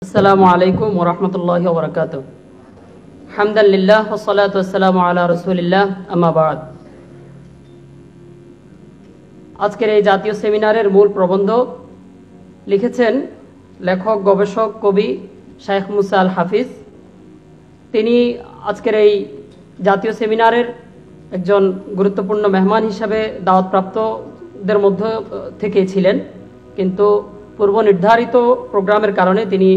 আসসালামু আলাইকুম ওয়া রাহমাতুল্লাহি ওয়া বারাকাতুহু। হামদুলিল্লাহ ওয়া সলাতু ওয়াসসালামু আলা রাসূলিল্লাহ, আম্মা বা'দ। আজকের এই জাতীয় সেমিনারের মূল প্রবন্ধ লিখেছেন লেখক, গবেষক, কবি শেখ মুসা আল হাফিজ। তিনি আজকের এই জাতীয় সেমিনারের একজন গুরুত্বপূর্ণ মেহমান হিসাবে দাওয়াতপ্রাপ্তদের মধ্যে থেকে ছিলেন, কিন্তু পূর্ব নির্ধারিত প্রোগ্রামের কারণে তিনি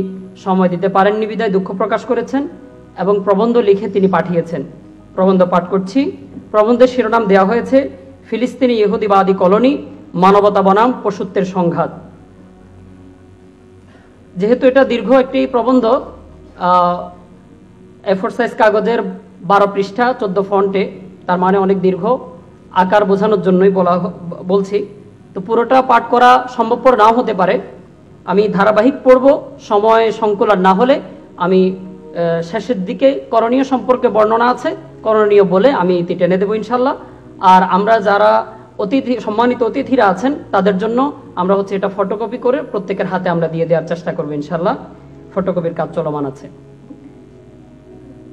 সময় দিতে পারেননি বিধায় দুঃখ প্রকাশ করেছেন এবং প্রবন্ধ লিখে তিনি পাঠিয়েছেন। প্রবন্ধ পাঠ করছি। প্রবন্ধের শিরোনাম দেওয়া হয়েছে ফিলিস্তিনি ইহুদিবাদী কলোনি, মানবতা বনাম পশুত্বের সংঘাত। যেহেতু এটা দীর্ঘ একটি প্রবন্ধ, A4 সাইজ কাগজের 12 পৃষ্ঠা 14 ফন্টে, তার মানে অনেক দীর্ঘ, আকার বোঝানোর জন্যই বলছি। তো পুরোটা পাঠ করা সম্ভবপর নাও হতে পারে। আমি ধারাবাহিক পড়ব, সময় সংকুলান না হলে আমি শেষের দিকে করণীয় সম্পর্কে বর্ণনা আছে, করণীয় বলে আমি ইতি টেনে দেবো ইনশাল্লাহ। আর আমরা যারা সম্মানিত অতিথিরা আছেন তাদের জন্য আমরা এটা ফটোকপি করে প্রত্যেকের হাতে আমরা দিয়ে দেওয়ার চেষ্টা করবো ইনশাল্লাহ। ফটোকপির কাজ চলমান আছে।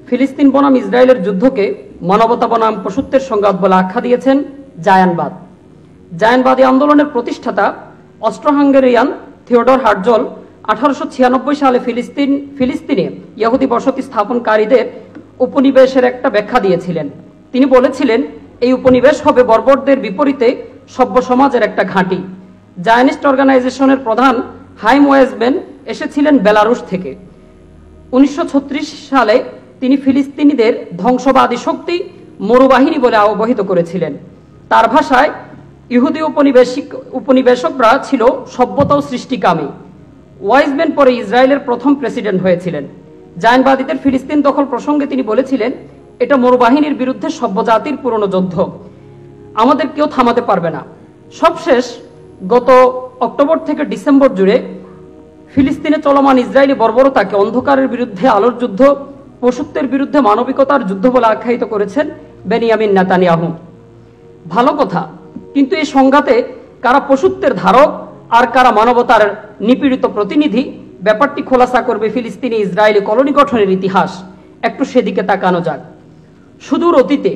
ফিলিস্তিন বনাম ইসরায়েলের যুদ্ধকে মানবতা বনাম পশুত্বের সংঘাত বলে আখ্যা দিয়েছেন জায়ানবাদ। জায়ানবাদী আন্দোলনের প্রতিষ্ঠাতা অস্ট্রো-হাঙ্গেরিয়ান থিওডর হার্টজল 1896 সালে ফিলিস্তিনে ইহুদি বসতি স্থাপনকারীদের উপনিবেশের একটা ব্যাখ্যা দিয়েছিলেন। তিনি বলেছিলেন, এই উপনিবেশ হবে বর্বরদের বিপরীতে সভ্য সমাজের একটা ঘাঁটি। জায়নিস্ট অর্গানাইজেশনের প্রধান হাইম ওয়েজম্যান এসেছিলেন বেলারুশ থেকে। 1936 সালে তিনি ফিলিস্তিনিদের ধ্বংসবাদী শক্তি মরুবাহিনী বলে অবহিত করেছিলেন। তার ভাষায় ইহুদি উপনিবেশকরা ছিল সভ্যতা ও সৃষ্টিকামী। ওয়াইজম্যান পরে ইসরায়েলের প্রথম প্রেসিডেন্ট হয়েছিলেন। জায়নবাদীদের ফিলিস্তিন দখল প্রসঙ্গে তিনি বলেছিলেন, এটা মরুবাহিনীর বিরুদ্ধে সভ্য জাতির পুরনো যুদ্ধ, আমাদের কেউ থামাতে পারবে না। সবশেষ গত অক্টোবর থেকে ডিসেম্বর জুড়ে ফিলিস্তিনে চলমান ইসরায়েলি বর্বরতাকে অন্ধকারের বিরুদ্ধে আলোর যুদ্ধ, পশুত্বের বিরুদ্ধে মানবিকতার যুদ্ধ বলে আখ্যায়িত করেছেন বেনিয়ামিন নেতানিয়াহু। ভালো কথা, কিন্তু এই সংঘাতে কারা পশুত্বের ধারক আর কারা মানবতার নিপীড়িত প্রতিনিধি, ব্যাপারটি খোলাসা করবে ফিলিস্তিনি ইসরায়েলি কলোনি গঠনের ইতিহাস। একটু সেদিকে তাকানো যাক। সুদূর অতীতে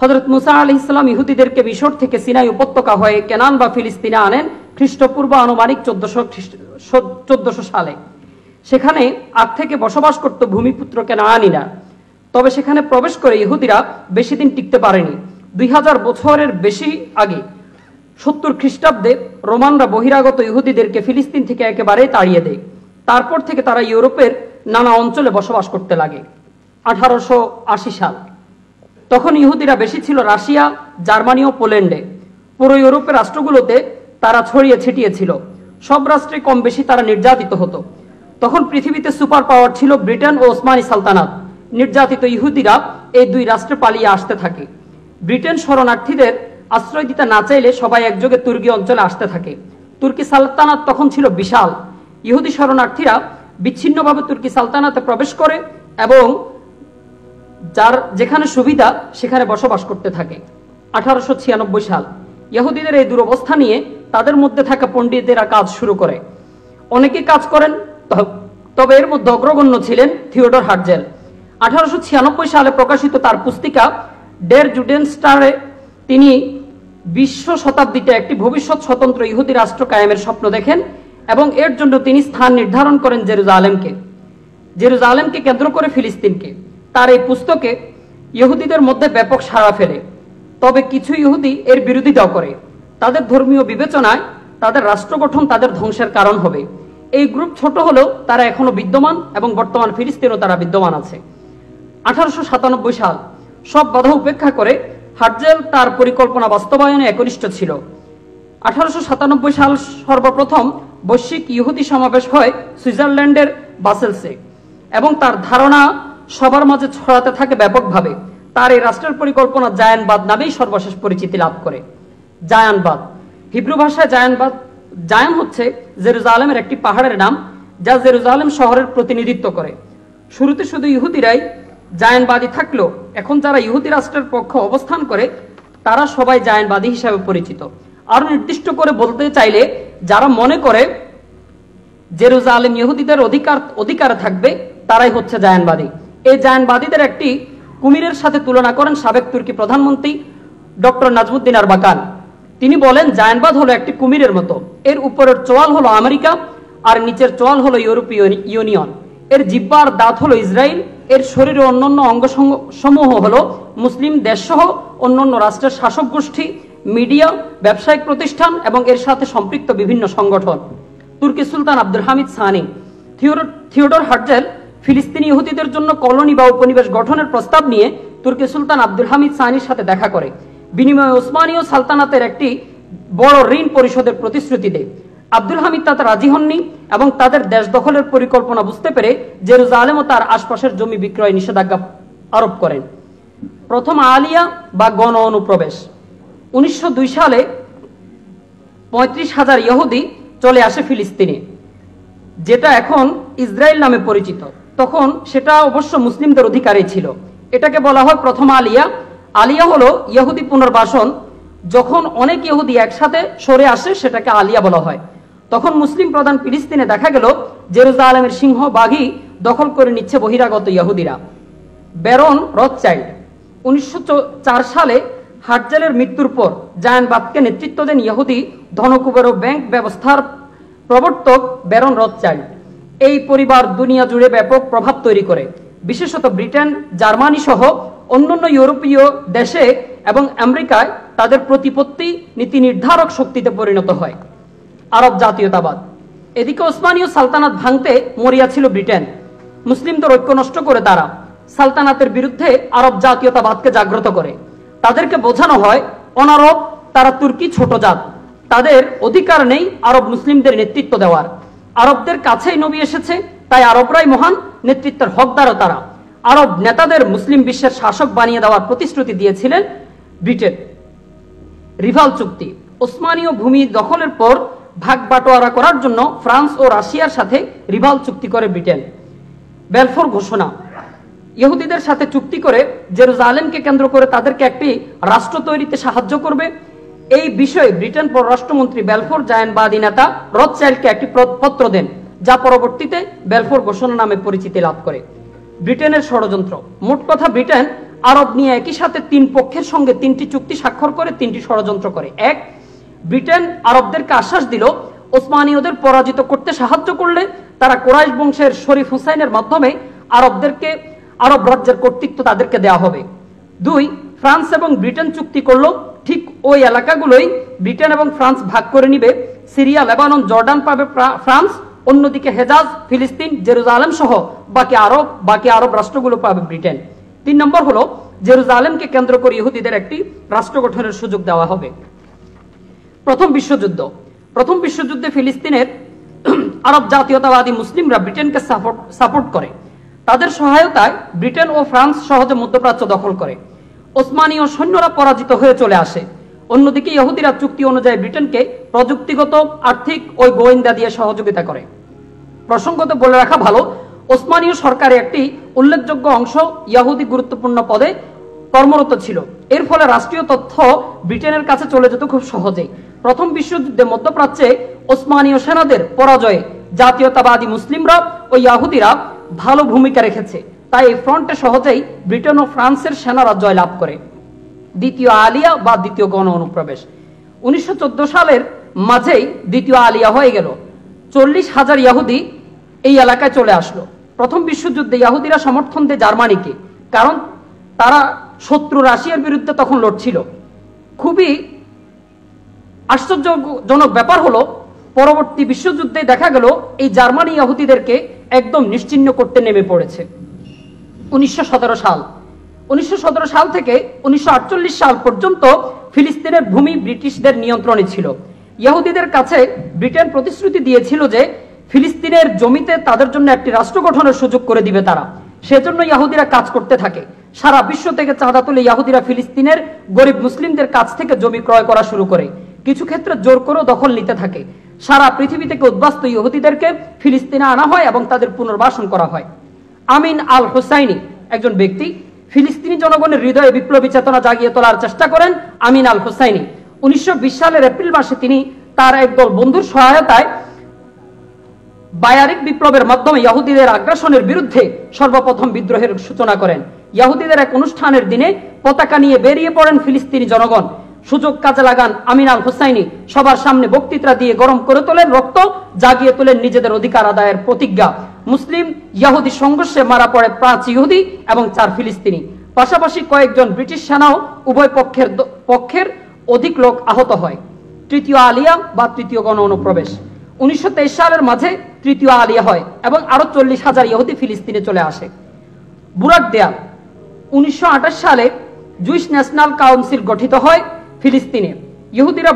হযরত মুসা আলাইহিস সালাম ইহুদিদেরকে মিশর থেকে সিনাই উপত্যকা হয়ে কেনান বা ফিলিস্তিনে আনেন খ্রিস্টপূর্ব আনুমানিক 1400 সালে। সেখানে আগ থেকে বসবাস করত ভূমিপুত্র কেনানীরা। তবে সেখানে প্রবেশ করে ইহুদিরা বেশি দিন টিকতে পারেনি। 2000 বছরের বেশি আগে 70 খ্রিস্টাব্দে রোমানরা বহিরাগত ইহুদিদেরকে ফিলিস্তিন থেকে একেবারে তাড়িয়ে দেয়। তারপর থেকে তারা ইউরোপের নানা অঞ্চলে বসবাস করতে লাগে। 1880 সাল, তখন ইহুদিরা বেশি ছিল রাশিয়া, জার্মানি ও পোল্যান্ডে। পুরো ইউরোপের রাষ্ট্রগুলোতে তারা ছড়িয়ে ছিটিয়ে ছিল। সব রাষ্ট্রে কম বেশি তারা নির্যাতিত হতো। তখন পৃথিবীতে সুপার পাওয়ার ছিল ব্রিটেন ও ওসমানী সালতানাত। নির্যাতিত ইহুদিরা এই দুই রাষ্ট্রে পালিয়ে আসতে থাকে। ব্রিটেন শরণার্থীদের আশ্রয় দিতে না চাইলে সবাই একযোগে তুর্কি অঞ্চলে আসতে থাকে। তুর্কি সালতানাত তখন ছিল বিশাল। ইহুদি শরণার্থীরা বিচ্ছিন্নভাবে তুর্কি সালতানাতে প্রবেশ করে এবং যার যেখানে সুবিধা সেখানে বসবাস করতে থাকে। 1896 সাল, ইহুদিদের এই দুরবস্থা নিয়ে তাদের মধ্যে থাকা পণ্ডিতেরা কাজ শুরু করে। অনেকে কাজ করেন, তবে এর মধ্যে অগ্রগণ্য ছিলেন থিওডর হার্টজেল। 1896 সালে প্রকাশিত তার পুস্তিকা ডের জুডেনস্টারে তিনি 20 শতাব্দীতে একটি ভবিষ্যৎ স্বতন্ত্র ইহুদি রাষ্ট্র কায়েমের স্বপ্ন দেখেন এবং এর জন্য তিনি স্থান নির্ধারণ করেন জেরুজালেমকে কেন্দ্র করে ফিলিস্তিনকে। তার এই পুস্তকে ইহুদিদের মধ্যে ব্যাপক সাড়া ফেলে। তবে কিছু ইহুদি এর বিরোধিতা করে। তাদের ধর্মীয় বিবেচনায় তাদের রাষ্ট্র গঠন তাদের ধ্বংসের কারণ হবে। এই গ্রুপ ছোট হলেও তারা এখনো বিদ্যমান এবং বর্তমান ফিলিস্তিনেও তারা বিদ্যমান আছে। 1897 সাল, সব বাধা উপেক্ষা করে হার্টজেল তার পরিকল্পনা বাস্তবায়নে একনিষ্ঠ ছিল। 1897 সাল সর্বপ্রথম বৈশ্বিক ইহুদি সমাবেশ হয় সুইজারল্যান্ডের বাসেলসে এবং তার ধারণা সবার মাঝে ছড়াতে থাকে ব্যাপকভাবে। তার এই রাষ্ট্রের পরিকল্পনা জায়ানবাদ নামেই সর্বশেষ পরিচিতি লাভ করে। জায়ানবাদ, হিব্রু ভাষায় জায়ান হচ্ছে জেরুজালেমের একটি পাহাড়ের নাম, যা জেরুজালেম শহরের প্রতিনিধিত্ব করে। শুরুতে শুধু ইহুদিরাই জায়ানবাদী থাকলেও এখন যারা ইহুদি রাষ্ট্রের পক্ষে অবস্থান করে তারা সবাই জায়ানবাদী হিসাবে পরিচিত। আরো নির্দিষ্ট করে বলতে চাইলে, যারা মনে করে জেরুজালেম ইহুদিদের অধিকারে থাকবে, তারাই হচ্ছে জায়ানবাদী। এই জায়ানবাদীদের একটি কুমিরের সাথে তুলনা করেন সাবেক তুর্কি প্রধানমন্ত্রী ডক্টর নাজমুদ্দিন আরবাকান। তিনি বলেন, জায়ানবাদ হলো একটি কুমিরের মতো, এর উপরের চোয়াল হলো আমেরিকা আর নিচের চোয়াল হলো ইউরোপীয় ইউনিয়ন, এর জিহ্বার দাঁত হলো ইসরায়েল, এর শরীরে অন্যান্য অঙ্গ সমূহ হলো মুসলিম দেশসহ অন্যান্য রাষ্ট্রের শাসক গোষ্ঠী, মিডিয়া, ব্যবসায়িক প্রতিষ্ঠান এবং এর সাথে সম্পৃক্ত বিভিন্ন সংগঠন। তুর্কি সুলতান আব্দুল হামিদ সানি থিওডর হার্জেল ফিলিস্তিনি ইহুদিদের জন্য কলোনি বা উপনিবেশ গঠনের প্রস্তাব নিয়ে তুর্কি সুলতান আব্দুল হামিদ সানির সাথে দেখা করে। বিনিময়ে ওসমানীয় সালতানাতের একটি বড় ঋণ পরিশোধের প্রতিশ্রুতি দেয়। আব্দুল হামিদ তাতে রাজি হননি এবং তাদের দেশ দখলের পরিকল্পনা বুঝতে পেরে জেরুজালেম ও তার আশপাশের জমি বিক্রয় নিষেধাজ্ঞা আরোপ করেন। প্রথম আলিয়া বা গণ অনুপ্রবেশ। 1902 সালে 35,000 ইহুদি চলে আসে ফিলিস্তিনে, যেটা এখন ইসরায়েল নামে পরিচিত। তখন সেটা অবশ্য মুসলিমদের অধিকারে ছিল। এটাকে বলা হয় প্রথম আলিয়া। আলিয়া হলো ইহুদি পুনর্বাসন। যখন অনেক ইহুদি একসাথে সরে আসে সেটাকে আলিয়া বলা হয়। তখন মুসলিম প্রধান ফিলিস্তিনে দেখা গেল জেরুজালেমের সিংহবাগই দখল করে নিচ্ছে বহিরাগত ইহুদিরা। ব্যারন রথচাইল্ড 1904 সালে হার্জেলের মৃত্যুর পর জায়ানবাদকে নেতৃত্ব দেন ইহুদি ধনকুবের ও ব্যাংক ব্যবস্থার প্রবর্তক ব্যারন রথচাইল্ড। এই পরিবার দুনিয়া জুড়ে ব্যাপক প্রভাব তৈরি করে, বিশেষত ব্রিটেন, জার্মানি সহ অন্যান্য ইউরোপীয় দেশে এবং আমেরিকায় তাদের প্রতিপত্তি নীতি নির্ধারক শক্তিতে পরিণত হয়। আরব জাতীয়তাবাদ। এদিকে ওসমানীয় সালতানাত ভাঙতে মরিয়া ছিল ব্রিটেন। মুসলিমদের ঐক্য নষ্ট করে তারা সালতানাতের বিরুদ্ধে আরব জাতীয়তাবাদকে জাগ্রত করে। তাদেরকে বোঝানো হয় অনারব, তারা তুর্কি ছোট জাত, তাদের অধিকার নেই আরব মুসলিমদের নেতৃত্ব দেওয়ার। আরবদের কাছেই নবী এসেছে, তাই আরবরাই মহান, নেতৃত্বের হকদারও তারা। আরব নেতাদের মুসলিম বিশ্বের শাসক বানিয়ে দেওয়ার প্রতিশ্রুতি দিয়েছিলেন ব্রিটেন। রিভাল চুক্তি। ওসমানীয় ভূমি দখলের পর ভাগ বাটোয়ারা করার জন্য ফ্রান্স ও রাশিয়ার সাথে রিভাল চুক্তি করে ব্রিটেন। বেলফোর ঘোষণা। ইহুদিদের সাথে চুক্তি করে জেরুজালেমকে কেন্দ্র করে তাদেরকে একটি রাষ্ট্র তৈরিতে সাহায্য করবে। এই বিষয়ে ব্রিটেন পররাষ্ট্রমন্ত্রী বেলফোর জায়ানবাদী নেতা রথচাইল্ডকে একটি পত্র দেন, যা পরবর্তীতে বেলফোর ঘোষণা নামে পরিচিতি লাভ করে। ব্রিটেনের ষড়যন্ত্র। মোট কথা ব্রিটেন আরব নিয়ে একই সাথে তিন পক্ষের সঙ্গে 3টি চুক্তি স্বাক্ষর করে 3টি ষড়যন্ত্র করে। 1. ব্রিটেন আরবদেরকে আশ্বাস দিল ওসমানীয়দের পরাজিত করতে সাহায্য করলে তারা কুরাইশ বংশের শরীফ হুসাইনের মাধ্যমে আরব রাজ্যের কর্তৃত্ব তাদেরকে দেওয়া হবে। 2. ফ্রান্স এবং ব্রিটেন চুক্তি করলো ঠিক ওই এলাকাগুলোই ব্রিটেন এবং ফ্রান্স ভাগ করে নিবে। সিরিয়া, লেবানন, জর্ডান পাবে ফ্রান্স, অন্যদিকে হেজাজ, ফিলিস্তিন, জেরুজালেম সহ বাকি আরব রাষ্ট্রগুলো পাবে ব্রিটেন। 3 নম্বর হলো জেরুজালেমকে কেন্দ্র করে ইহুদিদের একটি রাষ্ট্র গঠনের সুযোগ দেওয়া হবে। প্রথম বিশ্বযুদ্ধে ফিলিস্তিনের আরব জাতীয়তাবাদী মুসলিমরা ব্রিটেনকে সাপোর্ট করে। তাদের সহায়তায় ব্রিটেন ও ফ্রান্স সহজে মধ্যপ্রাচ্য দখল করে। ওসমানীয় সৈন্যরা পরাজিত হয়ে চলে আসে। অন্যদিকে ইহুদিরা চুক্তি অনুযায়ী ব্রিটেনকে প্রযুক্তিগত, আর্থিক ও গোয়েন্দা দিয়ে সহযোগিতা করে। প্রসঙ্গত বলে রাখা ভালো, ওসমানীয় সরকারের একটি উল্লেখযোগ্য অংশ ইহুদি গুরুত্বপূর্ণ পদে কর্মরত ছিল। এর ফলে রাষ্ট্রীয় তথ্য ব্রিটেনের কাছে চলে যেত খুব সহজেই। প্রথম বিশ্বযুদ্ধে মধ্যপ্রাচ্যে ওসমানীয় সেনাদের পরাজয়ে জাতীয়তাবাদী মুসলিমরা ও ইহুদিরা ভালো ভূমিকা রেখেছে, তাই এই ফ্রন্টে সহজেই ব্রিটেন ও ফ্রান্সের সেনারা জয়লাভ করে। দ্বিতীয় আলিয়া বা দ্বিতীয় গণ অনুপ্রবেশ। 1914 সালের মাঝেই দ্বিতীয় আলিয়া হয়ে গেল। 40,000 ইহুদি এই এলাকায় চলে আসলো। প্রথম বিশ্বযুদ্ধে ইহুদিরা সমর্থন দেয় জার্মানিকে, কারণ তারা শত্রু রাশিয়ার বিরুদ্ধে তখন লড়ছিল। খুবই আশ্চর্যজনক ব্যাপার হলো পরবর্তী বিশ্বযুদ্ধে দেখা গেল এই জার্মানি ইহুদিদেরকে একদম নিশ্চিহ্ন করতে নেমে পড়েছে। 1917 সাল থেকে 1948 সাল পর্যন্ত ফিলিস্তিনের ভূমি ব্রিটিশদের নিয়ন্ত্রণে ছিল। ইহুদিদের কাছে ব্রিটেন প্রতিশ্রুতি দিয়েছিল যে ফিলিস্তিনের জমিতে তাদের জন্য একটি রাষ্ট্র গঠনের সুযোগ করে দিবে তারা। সেজন্য ইহুদিরা কাজ করতে থাকে। সারা বিশ্ব থেকে চাঁদা তুলে ইহুদিরা ফিলিস্তিনের গরিব মুসলিমদের কাছ থেকে জমি ক্রয় করা শুরু করে। কিছু ক্ষেত্রে জোর করেও দখল নিতে থাকে। সারা পৃথিবী থেকে উদ্বাস্ত ইহুদিদেরকে ফিলিস্তিনে আনা হয় এবং তাদের পুনর্বাসন করা হয়। আমিন আল হুসাইনি একজন ব্যক্তি, ফিলিস্তিনি জনগণের হৃদয়ে বিপ্লবী চেতনা জাগিয়ে তোলার চেষ্টা করেন আমিন আল হুসাইনি। 1920 সালের এপ্রিল মাসে তিনি তার একদল বন্ধুর সহায়তায় বায়ারিক বিপ্লবের মাধ্যমে ইহুদিদের আগ্রাসনের বিরুদ্ধে সর্বপ্রথম বিদ্রোহের সূচনা করেন। ইহুদিদের এক অনুষ্ঠানের দিনে পতাকা নিয়ে বেরিয়ে পড়েন ফিলিস্তিনি জনগণ। সুযোগ কাজে লাগান আমিন আল হুসাইনি সবার সামনে বক্তৃতা দিয়ে গরম করে তোলেন রক্ত, জাগিয়ে তোলেন নিজেদের অধিকার আদায়ের প্রতিজ্ঞা। মুসলিম ইহুদি সংঘর্ষে মারা পড়ে 5 ইহুদি এবং 4 ফিলিস্তিনি। পাশাপাশি কয়েকজন ব্রিটিশ সেনাও উভয় পক্ষের অধিক লোক আহত হয়। তৃতীয় আলিয়া বা তৃতীয় গণ অনুপ্রবেশ 1923 সালের মাঝে তৃতীয় আলিয়া হয় এবং আরো 40,000 ইহুদি ফিলিস্তিনে চলে আসে। বুরাক দেয়াল 1928 সালে জুইশ ন্যাশনাল কাউন্সিল গঠিত হয় ফিলিস্তিনে। ইহুদিরা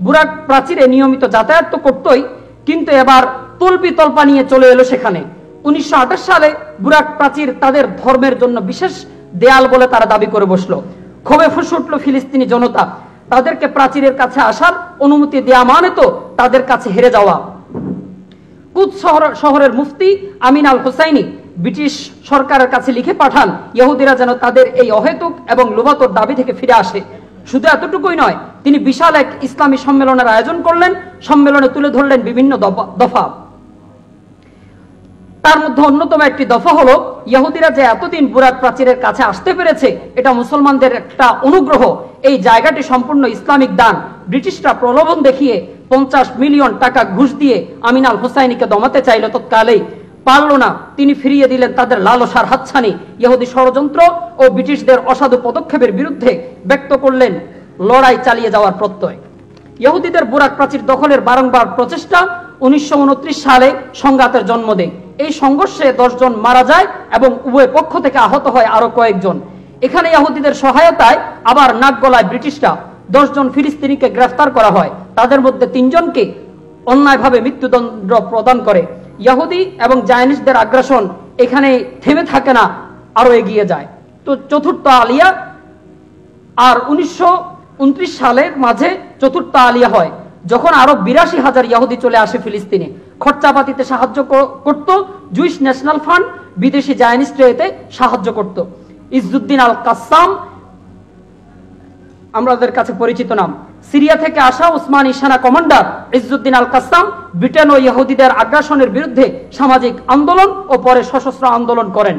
বুরাক প্রাচীরে নিয়মিত যাতায়াত তো করতই, কিন্তু এবার তল্পি তল্পা নিয়ে চলে এলো সেখানে। 1928 সালে বুরাক প্রাচীর তাদের ধর্মের জন্য বিশেষ দেয়াল বলে তারা দাবি করে বসলো। ক্ষোভে ফুঁসে উঠল ফিলিস্তিনি জনতা। তাদেরকে প্রাচীরের কাছে আসার অনুমতি দেয়া মানে তো তাদের কাছে হেরে যাওয়া। কুদস শহরের মুফতি আমিন আল হুসাইনি ব্রিটিশ সরকারের কাছে লিখে পাঠান ইহুদিরা যেন তাদের এই অহেতুক এবং লোভাতুর দাবি থেকে ফিরে আসে। শুধু এতটুকুই নয়, তিনি বিশাল এক ইসলামী সম্মেলনের আয়োজন করলেন। সম্মেলনে তুলে ধরলেন বিভিন্ন দফা। তার মধ্যে অন্যতম একটি দফা হলো ইহুদিরা যে এতদিন বুরাক প্রাচীরের কাছে আসতে পেরেছে এটা মুসলমানদের একটা অনুগ্রহ। এই জায়গাটি সম্পূর্ণ ইসলামিক দান। ব্রিটিশরা প্রলোভন দেখিয়ে 50 মিলিয়ন টাকা ঘুষ দিয়ে আমিন আল হুসাইনিকে দমাতে চাইল, তৎকালেই পারল না। তিনি ফিরিয়ে দিলেন তাদের লালসার হাতছানি। ইহুদি ষড়যন্ত্র ও ব্রিটিশদের অসাধু পদক্ষেপের বিরুদ্ধে ব্যক্ত করলেন লড়াই চালিয়ে যাওয়ার প্রত্যয়। ইহুদিদের বুরাক প্রাচীর দখলের বারংবার প্রচেষ্টা 1929 সালে সংঘাতের জন্ম দেয়। এই সংঘর্ষে 10 জন মারা যায় এবং উভয় পক্ষ থেকে আহত হয় আরো কয়েকজন। এখানে ইহুদিদের সহায়তায় আবার নাক গলায় ব্রিটিশরা 10 জন ফিলিস্তিনিকে গ্রেফতার করা হয়। তাদের মধ্যে 3 জনকে অন্যায়ভাবে মৃত্যুদণ্ড প্রদান করে। ইহুদি এবং জায়নিস্টদের আগ্রাসন এখানে থেমে থাকে না, আরো এগিয়ে যায়। তো চতুর্থ আলিয়া আর 1929 সালের মাঝে চতুর্থ আলিয়া হয়, যখন আরো 82,000 ইহুদি চলে আসে ফিলিস্তিনে। খরচাপাতিতে সাহায্য করত জুইশ ন্যাশনাল ফান্ড, বিদেশি জায়নিস্টরা এতে সাহায্য করত। ইজ্জুদ্দিন আল কাসাম আমাদের কাছে পরিচিত নাম। সিরিয়া থেকে আসা উসমানী সেনা কমান্ডার ইজ্জুদ্দিন আল কাসাম ব্রিটেন ও ইহুদিদের আগ্রাসনের বিরুদ্ধে সামাজিক আন্দোলন ও পরে সশস্ত্র আন্দোলন করেন।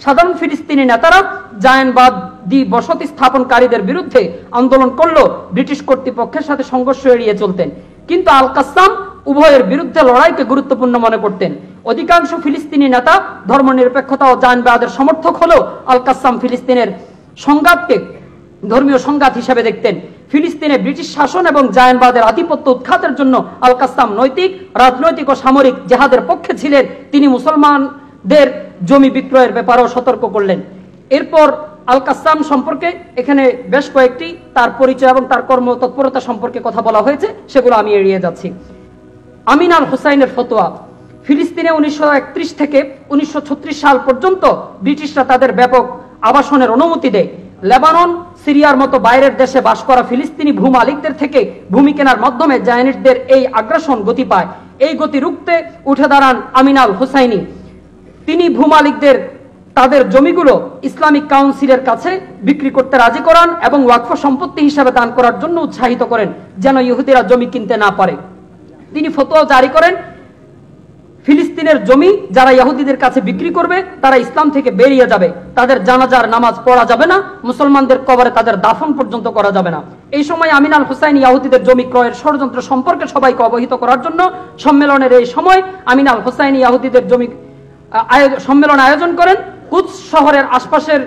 সাধারণ ফিলিস্তিনি নেতারা জায়নবাদী বসতি স্থাপনকারীদের বিরুদ্ধে আন্দোলন করলেও ব্রিটিশ কর্তৃপক্ষের সাথে সংঘর্ষ এড়িয়ে চলতেন। কিন্তু আল কাসাম উভয়ের বিরুদ্ধে লড়াইকে গুরুত্বপূর্ণ মনে করতেন। অধিকাংশ ফিলিস্তিনি নেতা ধর্মনিরপেক্ষতা ও জায়নবাদের সমর্থক হলেও আল কাসাম ফিলিস্তিনের সংঘাতকে ধর্মীয় সংঘাত হিসেবে দেখতেন। ফিলিস্তিনে ব্রিটিশ শাসন এবং জায়নবাদের আধিপত্য উৎখাতের জন্য আল কাসাম নৈতিক, রাজনৈতিক ও সামরিক জেহাদের পক্ষে ছিলেন। তিনি মুসলমানদের জমি বিক্রয়ের ব্যাপারেও সতর্ক করলেন। এরপর আল কাসাম সম্পর্কে এখানে বেশ কয়েকটি তার পরিচয় এবং তার কর্মতৎপরতা সম্পর্কে কথা বলা হয়েছে, সেগুলো আমি এড়িয়ে যাচ্ছি। আমিন আল হুসাইনের ফতোয়া। ফিলিস্তিনে 1931 থেকে 1936 সাল পর্যন্ত ব্রিটিশরা তাদের ব্যাপক আবাসনের অনুমতি দেয়। লেবানন, সিরিয়ার মতো বাইরের দেশে বাস করা ফিলিস্তিনি ভূমালিকদের থেকে ভূমি কেনার মাধ্যমে জায়নিস্টদের এই আগ্রাসন গতি পায়। এই গতি রুখতে উঠে দাঁড়ান আমিন আল হুসাইনি। তিনি ভূমালিকদের তাদের জমিগুলো ইসলামিক কাউন্সিলের কাছে বিক্রি করতে রাজি করান এবং ওয়াকফ সম্পত্তি হিসাবে দান করার জন্য উৎসাহিত করেন, যেন ইহুদিরা জমি কিনতে না পারে। তিনি ফতোয়া জারি করেন, ফিলিস্তিনের জমি যারা ইহুদিদের কাছে বিক্রি করবে তারা ইসলাম থেকে বেরিয়ে যাবে, তাদের জানাজার নামাজ পড়া যাবে না, মুসলমানদের কবরে তাদের দাফন পর্যন্ত করা যাবে না। এই সময় আমিন আল হুসাইনি ইহুদিদের জমি ক্রয়ের ষড়যন্ত্র সম্পর্কে সবাইকে অবহিত করার জন্য সম্মেলনের এই সময় আমিন আল হুসাইনি ইহুদিদের জমি সম্মেলন আয়োজন করেন। কুদস শহরের আশপাশের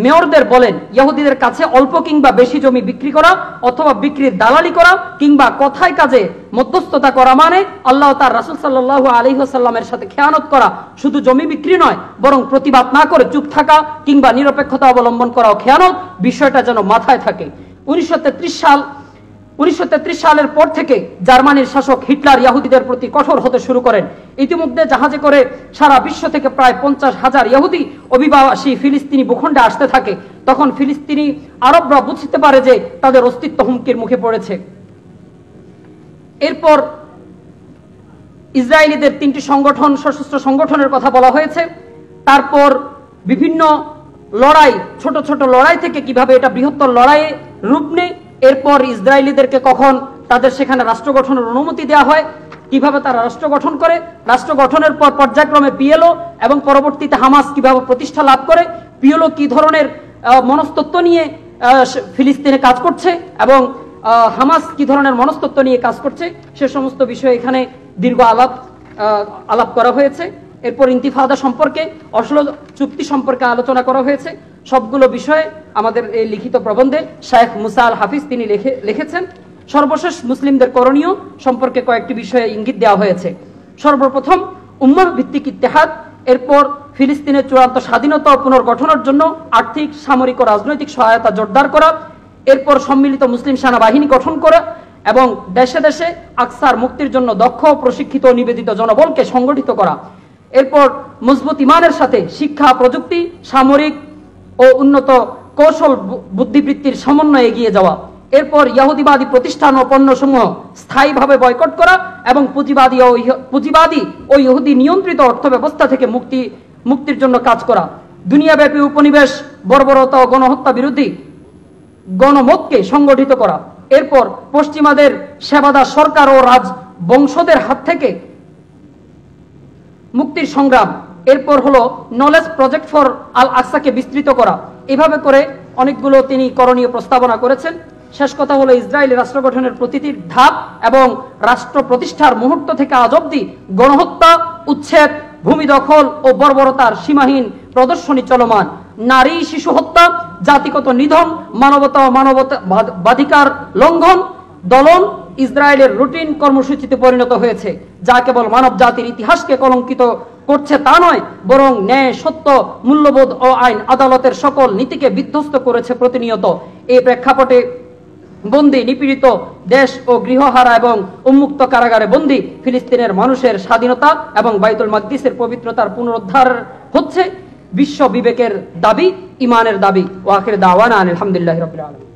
মেয়রদের বলেন, ইহুদিদের কাছে অল্প কিংবা বেশি জমি বিক্রি করা অথবা বিক্রির দালালি করা কিংবা কথায় কাজে মধ্যস্থতা করা মানে আল্লাহ তার রাসূল সাল্লাল্লাহু আলাইহি ওয়াসাল্লামের সাথে খেয়ানত করা। শুধু জমি বিক্রি নয়, বরং প্রতিবাদ না করে চুপ থাকা কিংবা নিরপেক্ষতা অবলম্বন করাও খেয়ানত। বিষয়টা যেন মাথায় থাকে। 1933 সালের পর থেকে জার্মানির শাসক হিটলার ইহুদিদের প্রতি কঠোর হতে শুরু করেন। ইতিমধ্যে জাহাজে করে সারা বিশ্ব থেকে প্রায় 50,000 ইহুদি অভিবাসী ফিলিস্তিনি ভূখণ্ডে আসতে থাকে। তখন ফিলিস্তিনি আরবরা বুঝতে পারে যে তাদের অস্তিত্ব হুমকির মুখে পড়েছে। এরপর ইসরায়েলিদের 3টি সংগঠন, সশস্ত্র সংগঠনের কথা বলা হয়েছে। তারপর বিভিন্ন লড়াই, ছোট ছোট লড়াই থেকে কিভাবে এটা বৃহত্তর লড়াইয়ে রূপ নেয়। এরপর ইসরায়েলিদেরকে কখন তাদের সেখানে রাষ্ট্র গঠনের অনুমতি দেওয়া হয়, কিভাবে তারা রাষ্ট্র গঠন করে, রাষ্ট্র গঠনের পর পর্যায়ক্রমে পিএলও এবং পরবর্তীতে হামাস কিভাবে প্রতিষ্ঠা লাভ করে, পিএলও কি ধরনের মনস্তত্ত্ব নিয়ে ফিলিস্তিনে কাজ করছে এবং হামাস কি ধরনের মনস্তত্ত্ব নিয়ে কাজ করছে, সে সমস্ত বিষয়ে এখানে দীর্ঘ আলাপ করা হয়েছে। এরপর ইন্তিফাদা সম্পর্কে, অসলো চুক্তি সম্পর্কে আলোচনা করা হয়েছে। সবগুলো বিষয়ে আমাদের এই লিখিত প্রবন্ধে শেখ মুসা আল হাফিজ তিনি লিখেছেন। সর্বশেষ মুসলিমদের করণীয় সম্পর্কে কয়েকটি বিষয়ে ইঙ্গিত দেওয়া হয়েছে। সর্বপ্রথম উম্মাহ ভিত্তিক ইত্তেহাদ, এরপর ফিলিস্তিনের চূড়ান্ত স্বাধীনতা ও পুনর্গঠনের জন্য আর্থিক, সামরিক ও রাজনৈতিক সহায়তা জোরদার করা, এরপর সম্মিলিত মুসলিম সেনাবাহিনী গঠন করা এবং দেশে দেশে আকসার মুক্তির জন্য দক্ষ, প্রশিক্ষিত ও নিবেদিত জনবলকে সংগঠিত করা, এরপর মজবুত ইমানের সাথে শিক্ষা, প্রযুক্তি, সামরিক ও উন্নত কৌশল বুদ্ধিবৃত্তির সমন্বয়ে এগিয়ে যাওয়া, এরপর ইহুদিবাদী প্রতিষ্ঠান ও পণ্যসমূহ স্থায়ীভাবে বয়কট করা এবং পুঁজিবাদী ও ইহুদি নিয়ন্ত্রিত অর্থব্যবস্থা থেকে মুক্তির জন্য কাজ করা, দুনিয়াব্যাপী উপনিবেশ, বর্বরতা ও গণহত্যা বিরোধী গণমতকে সংগঠিত করা, এরপর পশ্চিমাদের সেবাদার সরকার ও রাজবংশদের হাত থেকে মুক্তির সংগ্রাম, এরপর হলো নলেজ প্রজেক্ট ফর আল আকসাকে বিস্তৃত করা। এভাবে করে অনেকগুলো তিনি করণীয় প্রস্তাবনা করেছেন। শেষ কথা হলো, ইসরায়েলি রাষ্ট্র গঠনের প্রতিটি ধাপ এবং রাষ্ট্র প্রতিষ্ঠার মুহূর্ত থেকে আজ অবধি গণহত্যা, উচ্ছেদ, ভূমি দখল ও বর্বরতার সীমাহীন প্রদর্শনী চলমান। নারী শিশু হত্যা, জাতিগত নিধন, মানবতা ও মানবাধিকার লঙ্ঘন, দলন ইসরায়েলের রুটিন কর্মসূচিতে পরিণত হয়েছে, যা কেবল মানব জাতির ইতিহাসকে কলঙ্কিত করছে তা নয়, বরং ন্যায়, সত্য, মূল্যবোধ ও আইন আদালতের সকল নীতিকে বিধ্বস্ত করেছে প্রতিনিয়ত। এই প্রেক্ষাপটে বন্দী, নিপীড়িত, দেশ ও গৃহহারা এবং উন্মুক্ত কারাগারে বন্দী ফিলিস্তিনের মানুষের স্বাধীনতা এবং বাইতুল মাকদিসের পবিত্রতার পুনরুদ্ধার হচ্ছে বিশ্ব বিবেকের দাবি, ইমানের দাবি। ওয়া আখির দাওয়ানা আলহামদুলিল্লাহি রাব্বিল আলামিন।